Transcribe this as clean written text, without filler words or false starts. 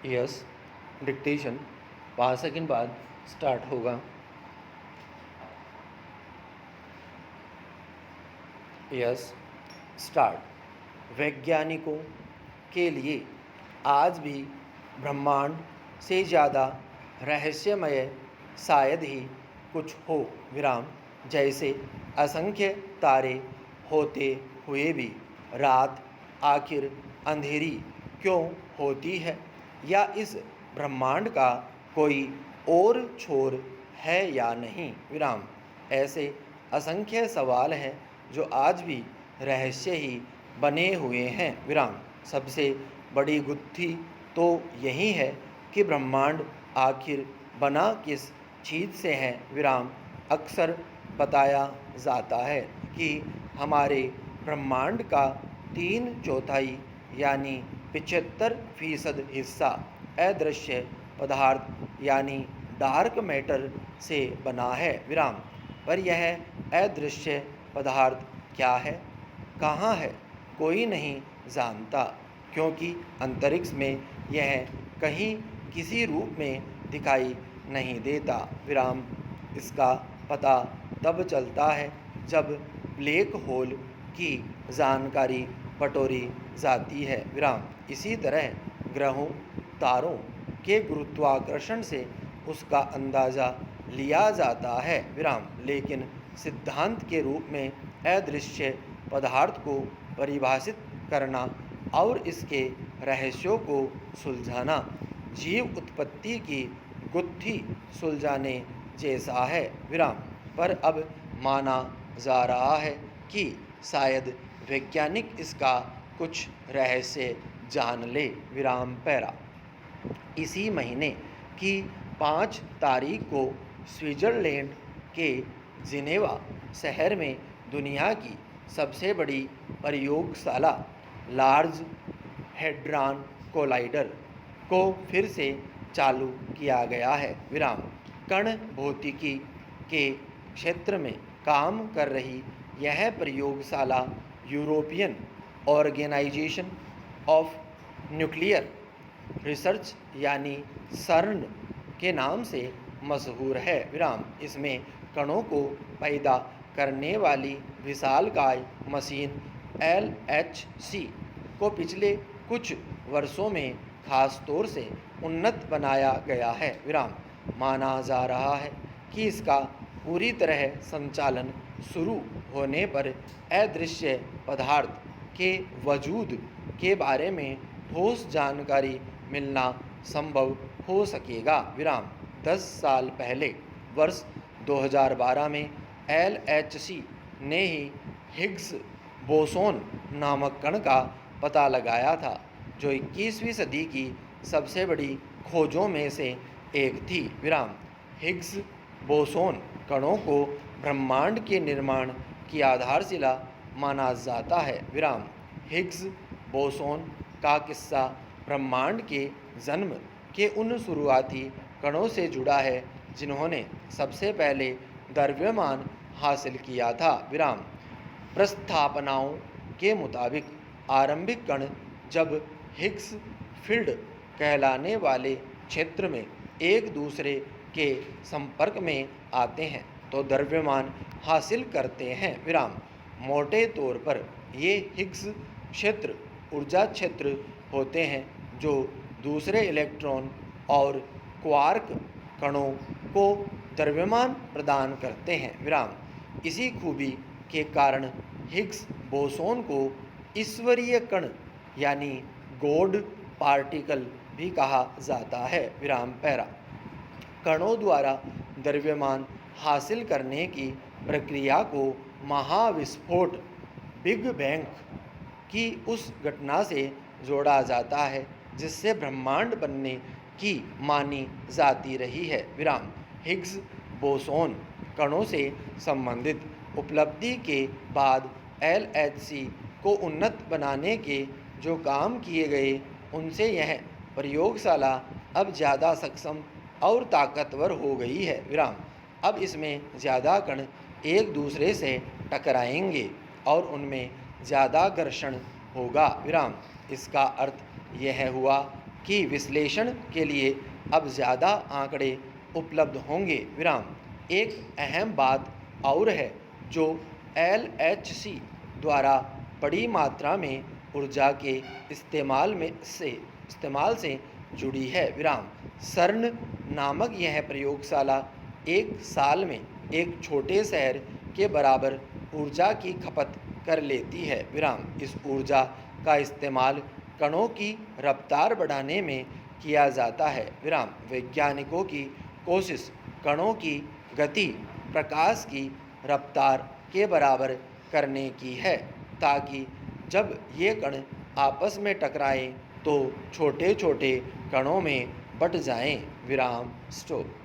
Yes, dictation 5 second बाद start होगा। Yes, start. वैज्ञानिकों के लिए आज भी ब्रह्मांड से ज़्यादा रहस्यमय शायद ही कुछ हो विराम। जैसे असंख्य तारे होते हुए भी रात आखिर अंधेरी क्यों होती है, या इस ब्रह्मांड का कोई और छोर है या नहीं विराम। ऐसे असंख्य सवाल हैं जो आज भी रहस्य ही बने हुए हैं विराम। सबसे बड़ी गुत्थी तो यही है कि ब्रह्मांड आखिर बना किस चीज़ से है विराम। अक्सर बताया जाता है कि हमारे ब्रह्मांड का 3/4 यानी 75% हिस्सा अदृश्य पदार्थ यानी डार्क मैटर से बना है विराम। पर यह अदृश्य पदार्थ क्या है, कहाँ है, कोई नहीं जानता, क्योंकि अंतरिक्ष में यह कहीं किसी रूप में दिखाई नहीं देता विराम। इसका पता तब चलता है जब ब्लैक होल की जानकारी बटोरी जाती है विराम। इसी तरह ग्रहों तारों के गुरुत्वाकर्षण से उसका अंदाज़ा लिया जाता है विराम। लेकिन सिद्धांत के रूप में अदृश्य पदार्थ को परिभाषित करना और इसके रहस्यों को सुलझाना जीव उत्पत्ति की गुत्थी सुलझाने जैसा है विराम। पर अब माना जा रहा है कि शायद वैज्ञानिक इसका कुछ रहस्य जान ले विराम पैरा। इसी महीने की 5 तारीख को स्विट्ज़रलैंड के जिनेवा शहर में दुनिया की सबसे बड़ी प्रयोगशाला लार्ज हैड्रॉन कोलाइडर को फिर से चालू किया गया है विराम। कण भौतिकी के क्षेत्र में काम कर रही यह प्रयोगशाला European Organization of Nuclear Research यानी सर्न के नाम से मशहूर है विराम। इसमें कणों को पैदा करने वाली विशालकाय मशीन LHC को पिछले कुछ वर्षों में खास तौर से उन्नत बनाया गया है विराम। माना जा रहा है कि इसका पूरी तरह संचालन शुरू होने पर अदृश्य पदार्थ के वजूद के बारे में ठोस जानकारी मिलना संभव हो सकेगा विराम। 10 साल पहले वर्ष 2012 में LHC ने ही हिग्स बोसोन नामक कण का पता लगाया था, जो 21वीं सदी की सबसे बड़ी खोजों में से एक थी विराम। हिग्स बोसोन कणों को ब्रह्मांड के निर्माण की आधारशिला माना जाता है विराम। हिग्स बोसोन का किस्सा ब्रह्मांड के जन्म के उन शुरुआती कणों से जुड़ा है जिन्होंने सबसे पहले द्रव्यमान हासिल किया था विराम। प्रस्थापनाओं के मुताबिक आरंभिक कण जब हिग्स फील्ड कहलाने वाले क्षेत्र में एक दूसरे के संपर्क में आते हैं तो द्रव्यमान हासिल करते हैं विराम। मोटे तौर पर ये हिग्स क्षेत्र ऊर्जा क्षेत्र होते हैं जो दूसरे इलेक्ट्रॉन और क्वार्क कणों को द्रव्यमान प्रदान करते हैं विराम। इसी खूबी के कारण हिग्स बोसोन को ईश्वरीय कण यानी गॉड पार्टिकल भी कहा जाता है विराम पैरा। कणों द्वारा द्रव्यमान हासिल करने की प्रक्रिया को महाविस्फोट बिग बैंग की उस घटना से जोड़ा जाता है जिससे ब्रह्मांड बनने की मानी जाती रही है विराम। हिग्स बोसोन कणों से संबंधित उपलब्धि के बाद LHC को उन्नत बनाने के जो काम किए गए उनसे यह प्रयोगशाला अब ज़्यादा सक्षम और ताकतवर हो गई है विराम। अब इसमें ज़्यादा कण एक दूसरे से टकराएंगे और उनमें ज़्यादा घर्षण होगा विराम। इसका अर्थ यह हुआ कि विश्लेषण के लिए अब ज़्यादा आंकड़े उपलब्ध होंगे। विराम। एक अहम बात और है जो LHC द्वारा बड़ी मात्रा में ऊर्जा के इस्तेमाल से जुड़ी है। विराम। सर्न नामक यह प्रयोगशाला एक साल में एक छोटे शहर के बराबर ऊर्जा की खपत कर लेती है। विराम। इस ऊर्जा का इस्तेमाल कणों की रफ्तार बढ़ाने में किया जाता है। विराम। वैज्ञानिकों की कोशिश कणों की गति प्रकाश की रफ्तार के बराबर करने की है, ताकि जब ये कण आपस में टकराएं तो छोटे छोटे कणों में बट जाएं। विराम। स्टॉप।